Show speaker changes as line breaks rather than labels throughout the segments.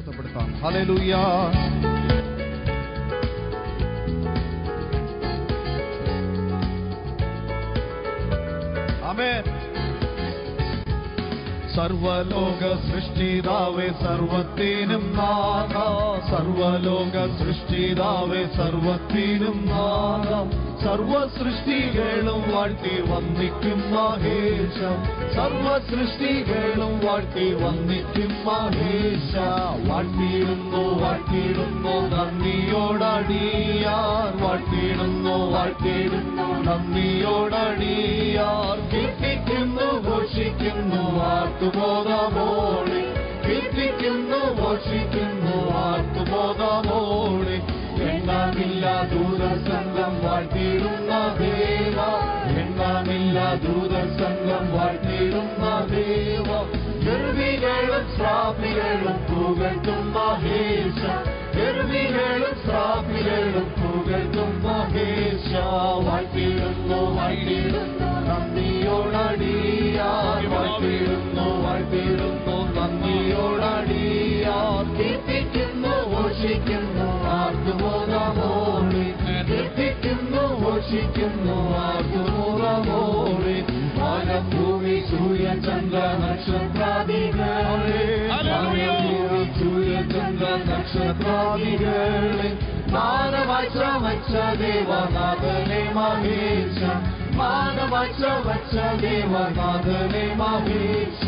മഹത്വപ്പെടുത്താം. Hallelujah. ആമേൻ. സർവലോക സൃഷ്ടിതാവേ സർവത്തിനും നാഥ, സർവലോക സൃഷ്ടിതാവേ സർവത്തിനും നാഥ, സർവ സൃഷ്ടികളും വാഴ്ത്തി വന്ദിക്കും മഹേശ, സർവ സൃഷ്ടികളും വാഴ്ത്തി വന്ദിക്കും മഹേശ. വാഴ്ത്തിയിടുന്നു വാഴ്ത്തിയിടുന്നു നന്ദിയോടടിയാർ, വാഴ്ത്തിയിടുന്നു വാഴ്ത്തിയിടുന്നു നന്ദിയോടടിയാർ. കീർത്തിക്കുന്നു ഘോഷിക്കുന്നു ആർത്തുബോധമോടെ, കീർത്തിക്കുന്നു ഘോഷിക്കുന്നു ആർത്തുബോധമോടെ. എണ്ണമില്ല ദൂതസംഘം വാഴ്ത്തിയിടുന്ന ദേവ, എണ്ണമില്ല ദൂതസംഘം വാഴ്ത്തിയിടുന്ന ദേവ. ഗർവികളും ശ്രാപികളും പുകഴ്ത്തും മഹേശ, ഗർവികളും ശ്രാപികളും പുകഴ്ത്തും മഹേശ. വാഴ്ത്തിയിടുന്നു വാഴ്ത്തിയിടുന്നു നന്ദിയോടടിയാർ, വാഴ്ത്തിയിടുന്നു വാഴ്ത്തിയിടുന്നു നന്ദിയോടടിയാർ. കീർത്തിക്കുന്നു ഘോഷിക്കുന്നു ആർത്തുബോധമോടെ, കീർത്തിക്കുന്നു ഘോഷിക്കുന്നു ആർത്തുബോധമോടെ. വാനഭൂമി സൂര്യചന്ദ്ര നക്ഷത്രാദികളെ, വാനഭൂമി സൂര്യചന്ദ്ര നക്ഷത്രാദികളെ. മാനവായി ശ്രമിച്ച ദേവനാഥനെ മഹേശ, മാനവായി ശ്രമിച്ച ദേവനാഥനെ മഹേശ.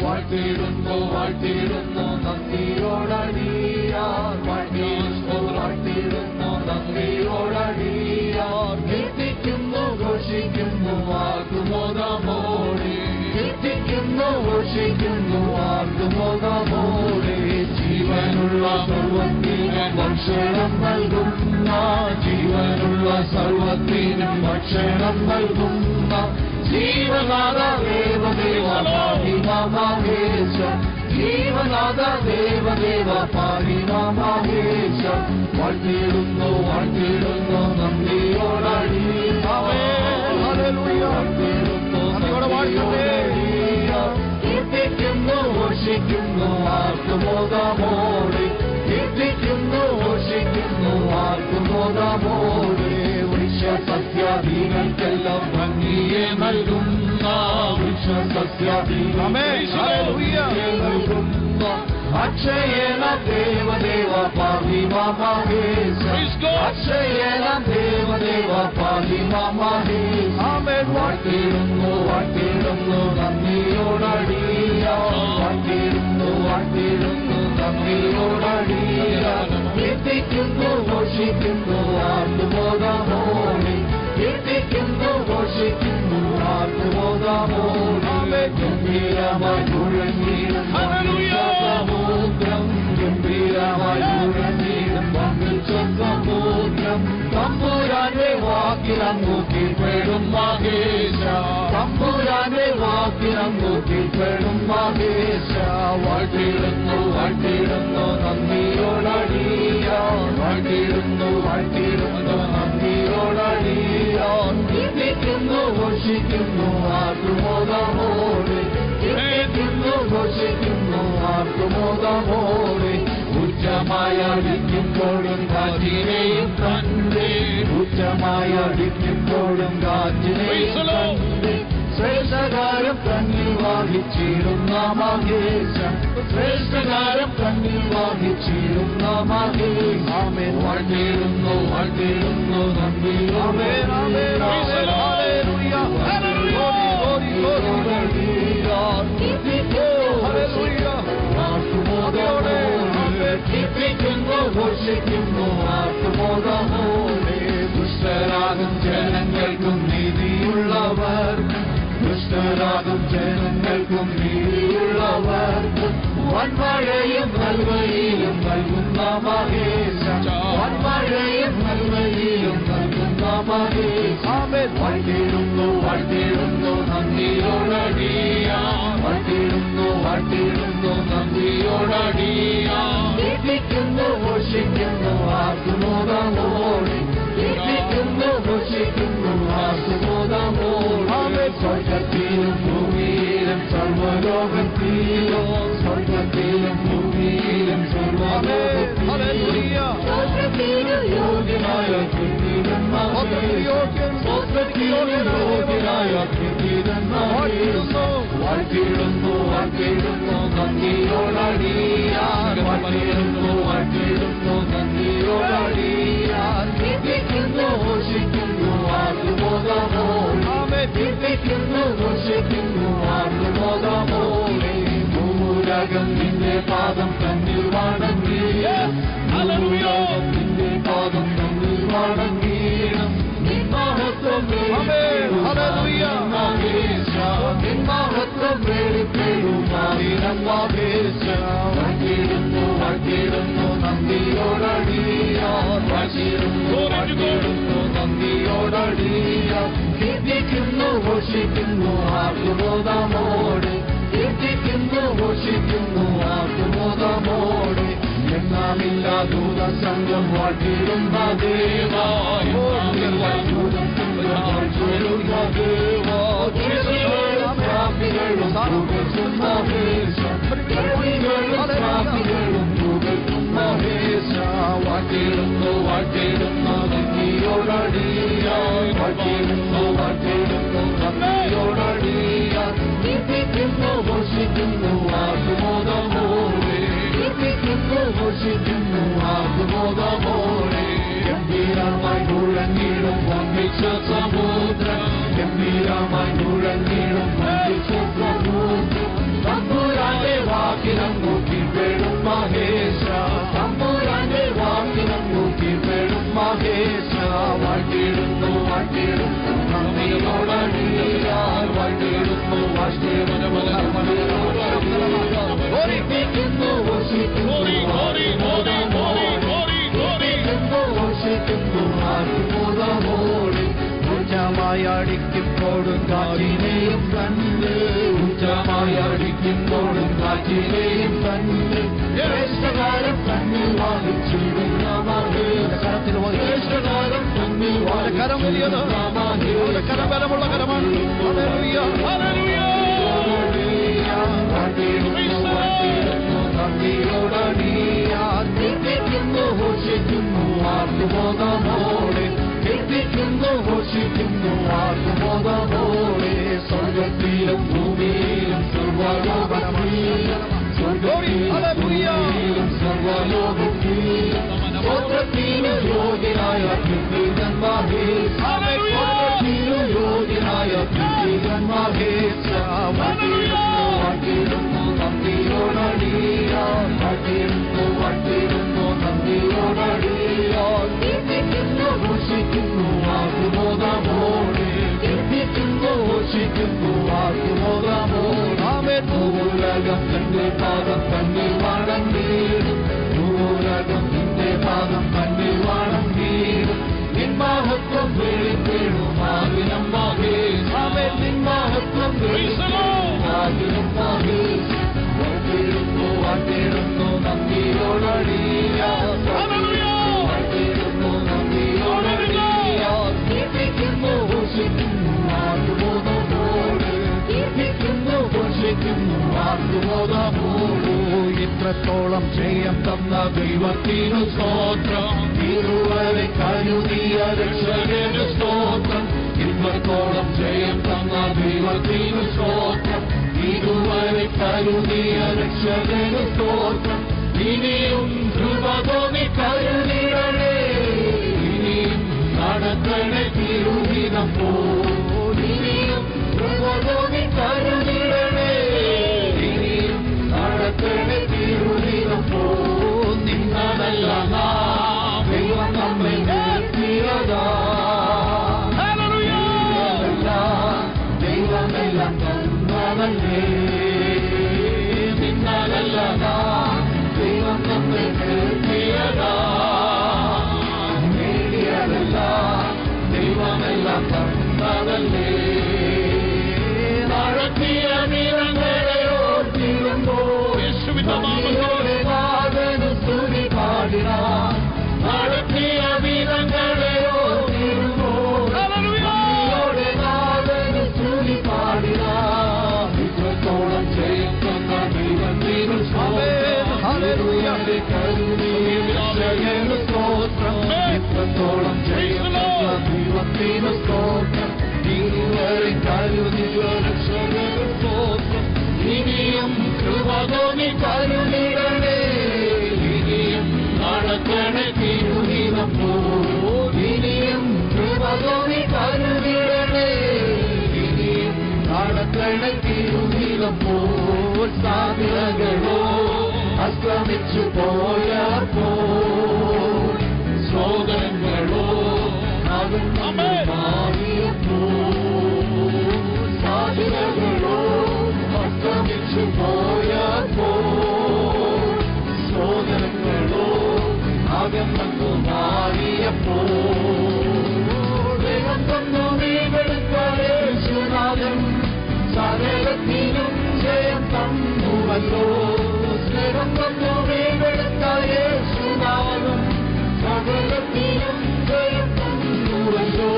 വാഴ്ത്തിയിടുന്നു വാഴ്ത്തിയിടുന്നു നന്ദിയോടടിയാർ, വാഴ്ത്തിയിടുന്നു വാഴ്ത്തിയിടുന്നു നന്ദിയോടടിയാർ. കീർത്തിക്കുന്നു ഘോഷിക്കുന്നു ആർത്തുബോധമോടെ, കീർത്തിക്കുന്നു ഘോഷിക്കുന്നു ആർത്തുബോധമോടെ. ജീവനുള്ള സർവത്തിനും ഭക്ഷണം നൽകുന്ന, ജീവനുള്ള സർവത്തിനും ഭക്ഷണം നൽകുന്ന ജീവനാഥ ദേവദേവ പാഹിമഹേശ, ജീവനാഥ ദേവദേവ പാഹിമഹേശ. വാഴ്ത്തിയിടുന്നു വാഴ്ത്തിയിടുന്നു നന്ദിയോടടിയാർ, വാഴ്ത്തിയിടുന്നു നന്ദിയോടടിയാർ. കീർത്തിക്കുന്നു ഘോഷിക്കുന്നു ആർത്തുബോധമോടെ, കീർത്തിക്കുന്നു ഘോഷിക്കുന്നു ആർത്തുബോധമോടെ. വൃക്ഷസസ്യാദികൾക്കെല്ലാം ഭംഗിയെ നൽകുന്ന, വൃക്ഷസസ്യാദികൾക്കെ നൽകുന്ന അക്ഷയേന ദേവദേവ പാഹിമഹേശ, അക്ഷയേന ദേവദേവ പാഹിമഹേശ. വാഴ്ത്തിയിടുന്നു വാഴ്ത്തിയിടുന്നു നന്ദിയോടടിയാർ, വാഴ്ത്തിയിടുന്നു വാഴ്ത്തിയിടുന്നു നന്ദിയോടടിയാർ. കീർത്തിക്കുന്നു ഘോഷിക്കുന്നു ആർത്തുബോധമോടെ, കീർത്തിക്കുന്നു ഘോഷിക്കുന്നു ആർത്തുബോധമോടെ. ഗംഭീരമായി മുഴങ്ങിടും സമുദ്രം, ഗംഭീരമായി മുഴങ്ങിടും സമുദ്രം. തമ്പുരാന്റെ വാക്കിലങ്ങു കീഴ്പ്പെടും മഹേശ, തമ്പുരാന്റെ വാക്കിലങ്ങു കീഴ്പ്പെടും മഹേശ. വാഴ്ത്തിയിടുന്നു വാഴ്ത്തിയിടുന്നു നന്ദിയോടടിയാർ, വാഴ്ത്തിയിടുന്നു വാഴ്ത്തിയിടുന്നു നന്ദിയോടടിയാർ. കീർത്തിക്കുന്നു ഘോഷിക്കുന്നു ആർത്തുബോധമോടെ, കീർത്തിക്കുന്നു ഘോഷിക്കുന്നു ആർത്തുബോധമോടെ. ഉച്ചമായടിക്കുമ്പോഴും കാറ്റിനെയും കണ്ടേ, ഉച്ചമായടിക്കുമ്പോഴും കാറ്റിനെയും കണ്ടേ. ശ്രേഷ്ഠകാരം കണ്ണിൽ വാഹിച്ചിടുന്ന മഹേശ, ശ്രേഷ്ഠകാരം കണ്ണിൽ വാഹിച്ചിടുന്ന മഹേശ. ആമേൻ. വാഴ്ത്തിയിടുന്നു വാഴ്ത്തിയിടുന്നു കീർത്തിക്കുന്നു ഘോഷിക്കുന്നു ആർത്തുബോധമോടെ. ദുഷ്ടരാകും ജനങ്ങൾക്കും നീതിയുള്ളവർ, ദുഷ്ടരാകും ജനങ്ങൾക്കും നീതിയുള്ളവർക്കും വൻമഴയും നൽവയിലും നൽകുന്ന മഹേശ, വൻമഴയും നൽവയിലും നൽകുന്ന മഹേശ. വാഴ്ത്തിയിടുന്നു വാഴ്ത്തിയിടുന്നു നന്ദിയോടടിയാർ, വാഴ്ത്തിയിടുന്നു വാഴ്ത്തിയിടുന്നു നന്ദിയോടടിയാർ. കീർത്തിക്കുന്നു ഘോഷിക്കുന്നു ആർത്തുബോധമോടെ, കീർത്തിക്കുന്നു ഘോഷിക്കുന്നു ആർത്തുബോധമോടെ. സ്വർഗ്ഗത്തിലും ഭൂമിയിലും സർവ്വലോകത്തിലും, സ്വർഗ്ഗത്തിലും ഭൂമിയിലും സർവ്വ യോഗ്യനായ വാഴ്ത്തിയിടുന്നു വാഴ്ത്തിയിടുന്നു നന്ദിയോടടിയാൻ വാഴ്ത്തിയിടുന്നു വാഴ്ത്തിയിടുന്നു നന്ദിയോടടിയാൻ കീർത്തിക്കുന്നു ഘോഷിക്കുന്നു ആർത്തുബോധമോടെ കീർത്തിക്കുന്നു ഘോഷിക്കുന്നു ആർത്തുബോധമോടെ ഭൂലോകം നിന്റെ പാദം തന്നിൽ വണങ്ങി ഭൂലോകം നിന്റെ പാദം തന്നിൽ വണങ്ങിയിടും നിന്മഹത്വം നിന്മഹത്വം വാഴ്ത്തിയിടുന്നു വാഴ്ത്തിയിടുന്നു നന്ദിയോടടിയാൻ വാഴ്ത്തിയിടുന്നു വാഴ്ത്തിയിടുന്നു നന്ദിയോടടിയാൻ കീർത്തിക്കുന്നു ഘോഷിക്കുന്നു ആർത്തുബോധമോടെ കീർത്തിക്കുന്നു ഘോഷിക്കുന്നു ആർത്തുബോധമോടെ എന്നാമില്ല ദൂതസംഘം വാഴ്ത്തിയിടുന്ന ദേവാ വാഴ്ത്തിയിടുന്നു വാഴ്ത്തിയിടുന്നു നന്ദിയോടടിയാൻ വാഴ്ത്തിയിടുന്നു വാഴ്ത്തിയിടുന്നു നന്ദിയോടടിയാൻ കീർത്തിക്കുന്നു ഘോഷിക്കുന്നു ആർത്തുബോധമോടെ കീർത്തിക്കുന്നു ഘോഷിക്കുന്നു ആർത്തുബോധമോടെ ഗംഭീരമായി മുഴങ്ങിടും വമ്പിച്ച സമുദ്രം ഗംഭീരമായി മുഴങ്ങിടും വമ്പിച്ച സമുദ്രം തമ്പുരാന്റെ വാക്കിനം നോക്കിപ്പെടും മഹേശ തമ്പുരാന്റെ വാക്കിനം നോക്കിപ്പെടും മഹേശ വാഴ്ത്തിയിടുന്നു വാഴ്ത്തിയിടുന്നു നന്ദിയോടടിയാൻ വാഴ്ത്തിയിടുന്നു വാഴ്ത്തിയിടുന്നു ഘോഷിക്കുന്നു ഉച്ചമായി അടിക്കുമ്പോഴും കാറ്റിനെയും കണ്ട് ഉച്ചമായി അടിക്കുമ്പോഴും കാറ്റിനെയും കണ്ട് ശ്രേഷ്ഠകാലം കണ്ണിൽ വാങ്ങിച്ചിടുന്ന ശ്രേഷ്ഠകാലം കണ്ണിൽ കരം വലിയത് കരം ബലമുള്ള കരമാണ് കീർത്തിക്കുന്നു ഘോഷിക്കുന്നു ആർത്തുബോധമോടെ കീർത്തിക്കുന്നു ഘോഷിക്കുന്നു ആർത്തുബോധമോടെ സ്വർഗത്തിലും ഭൂമിയിലും സർവലോകത്തിലും സ്വർഗത്തിലും സർവലോകത്തിലും സ്വർഗത്തിലും യോഗ്യനായ കീർത്തികൻ മഹേശ സ്വർഗത്തിലും യോഗ്യനായ കീർത്തികൻ മഹേശ വാഴ്ത്തിയിടുന്നു നന്ദിയോടടിയാൻ വാഴ്ത്തിയിടുന്നു വാഴ്ത്തിയിടുന്നു നന്ദിയോടടിയാൻ കീർത്തിക്കുന്നു ഘോഷിക്കുന്നു ആർത്തുബോധമോടെ കീർത്തിക്കുന്നു ഘോഷിക്കുന്നു ആർത്തുബോധമോടെ ഭൂലോകം നിന്റെ പാദം തന്നിൽ വണങ്ങിയിടും ഭൂലോകം നിന്റെ പാദം തന്നിൽ വണങ്ങിയിടും നിന്മഹത്വം വെളിപ്പെടും ആദിനം മഹേശ നിന്മഹത്വം വെളിപ്പെടും ആദിനം മഹേശ വാഴ്ത്തിയിടുന്നു വാഴ്ത്തിയിടുന്നു നന്ദിയോടടിയാൻ വാഴ്ത്തിയിടുന്നു നന്ദിയോടടിയാൻ കീർത്തിക്കുന്നു ഘോഷിക്കുന്നു ആർത്തുബോധമോടെ കീർത്തിക്കുന്നു ഘോഷിക്കുന്നു ആർത്തുബോധമോടെ ഇത്രത്തോളം ജയം തന്ന ദൈവത്തിനു സ്തോത്രം ഇതുവരെ കരുതിയ രക്ഷകന് സ്തോത്രം ഇത്രത്തോളം ജയം തന്ന ദൈവത്തിനു സ്തോത്രം ഇതുവരെ കരുതിയ രക്ഷകന് സ്തോത്രം ഇനിയും കൃപ തോന്നി കരുതിടണേ ഇനിയും നടക്കണേ തിരുഹിതം പോ ഇനിയും കൃപ തോന്നി കരുതിടണേ ഇനിയും നടക്കണേ തിരുഹിതം പോ നിന്നതല്ല നാം ദൈവം നമ്മെ നിർത്തിയതാ ദൈവമെല്ലാം തന്നതല്ലേ നിന്നതല്ല നാം ദൈവം നമ്മെ നിർത്തിയതാ നേടിയതല്ല ദൈവമെല്ലാം തന്നതല്ലേ ഇത്രത്തോളം ജയം ദൈവത്തിന് സ്തോത്രം. ഇതുവരെ കരുതിയ രക്ഷകന് സ്തോത്രം. ഇനിയും കൃപ തോന്നി കരുതിടണേ. ഇനിയും നടക്കണേ തിരുഹിതം പോ. ഇനിയും കൃപ തോന്നി കരുതിടണേ. ഇനിയും നടക്കണേ തിരുഹിതം പോ. സാധ്യതകളോ അസ്തമിച്ചു പോയപ്പോ സോദരങ്ങളോ മാറിയപ്പോ സാധ്യതകളോ അസ്തമിച്ചു പോയപ്പോ സോദരങ്ങളോ അകന്നു മാറിയപ്പോ വേഗം തന്നു നീവെടുക്കാനും സകലത്തിനും ജയം തന്നുവല്ലോ. സ്നേഹം തന്നു നീവെടുക്കാനും സകലത്തിനും ജയം തന്നുവല്ലോ.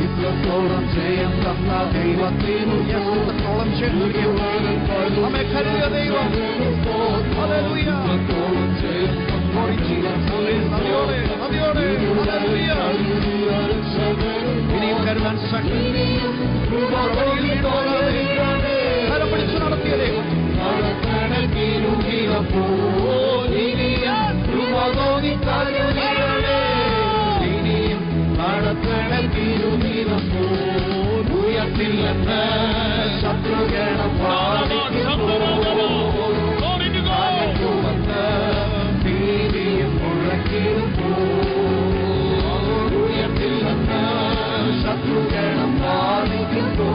ഇത്രത്തോളം ജയം തന്ന ദൈവത്തിനു എത്രത്തോളം നമ്മെ കരുതിയ ദൈവം ഇത്രത്തോളം ജയം ഇനിയും കരുതാൻ ശക്തി കരം പിടിച്ചു നടത്തിയ ദൈവം ഇനിയും നടക്കണൽ തിരുനീരപ്പോ ഉയർത്തില്ലെന്ന് ശത്രുഗണം പാടിക്കുമെന്ന് ഭീതിയും മുഴക്കിടുമ്പോ ഉയർത്തില്ലെന്ന് ശത്രുഗണം പാടിക്കുമ്പോ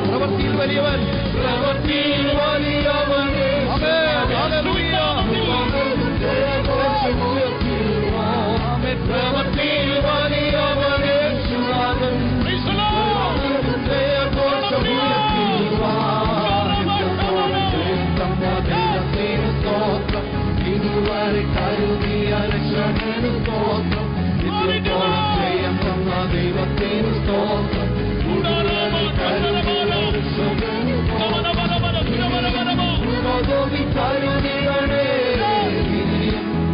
പ്രവൃത്തിയിൽ വലിയവൻ പ്രവൃത്തിയിൽ വലിയവൻ പ്രവൃത്തിയിൽ വലിയവൻ സ്തോത്രം. ഇതുവരെ കരുതിയ രക്ഷകന് സ്തോത്രം. ഇത്രത്തോളം ജയം തന്ന ദൈവത്തിന് സ്തോത്രം.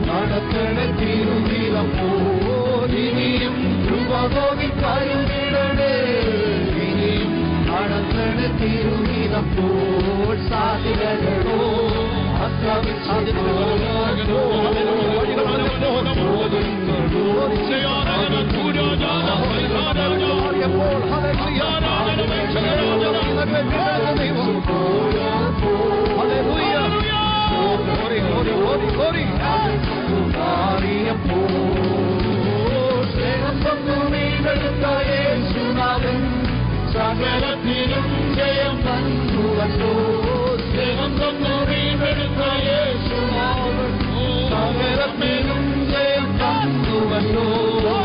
നടത്തണ തിരുനീലം പോൽ ഇനിയും കൃപകോപി കരുതിടണേ. ഇനിയും നടത്തണ തിരുനീലം പോൽ സാധ്യതകളോ സകലത്തിനും ജയം തന്നുവല്ലോ. സ്നേഹം തന്നു വീണ്ടെടുത്ത യേശുനാഥൻ സകലത്തിനും ജയം തന്നുവല്ലോ.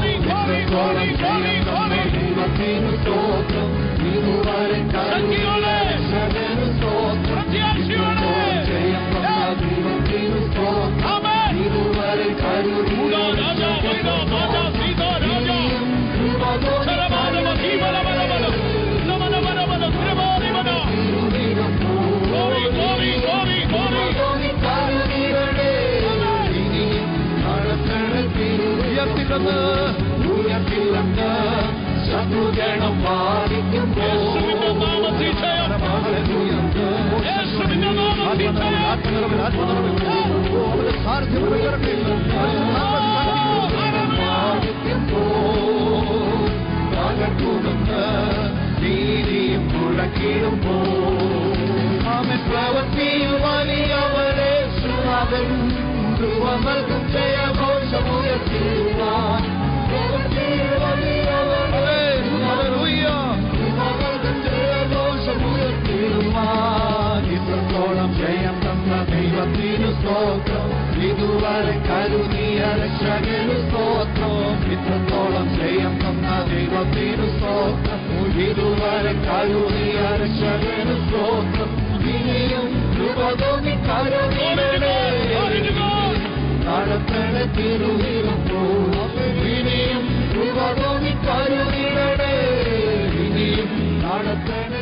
ഇത്രത്തോളം ജയം തന്ന ദൈവത്തിനു സ്തോത്രം. ഇതുവരെ കരുതിയവന് സ്തോത്രം. ഇത്രത്തോളം ജയം തന്ന ദൈവത്തിനു സ്തോത്രം. ഇതുവരെ ഉയർത്തില്ലെന്ന് ശത്രുഗണം പാലിക്കുമ്പോ നീതിയും മുഴക്കിടുമ്പോ ആമൻ പ്രവൃത്തിയിൽ വലിയവരെ സുനാഥൻ കൃപ നൽകും ജയഘോഷമുയർത്തിടുവാൻ. പ്രവൃത്തിയിൽ വലിയവരെ കൃപ നൽകും ജയഘോഷമുയർത്തിടുവാൻ. ഇത്രത്തോളം ജയം തന്ന ദൈവത്തിനു സ്തോത്രം. ഇതുവരെ കരുതിയ രക്ഷകന് സ്തോത്രം. ഇത്രത്തോളം ജയം തന്ന ദൈവത്തിനു സ്തോത്രം. ഇതുവരെ കരുതിയ രക്ഷകന് സ്തോത്രം. ഇനിയും കൃപ തോന്നി കരുതിടണേ. നടത്തണ തിരുഹിതം പോ. ഇനിയും കൃപ തോന്നി കരുതിടണേ. ഇനിയും നടത്തണ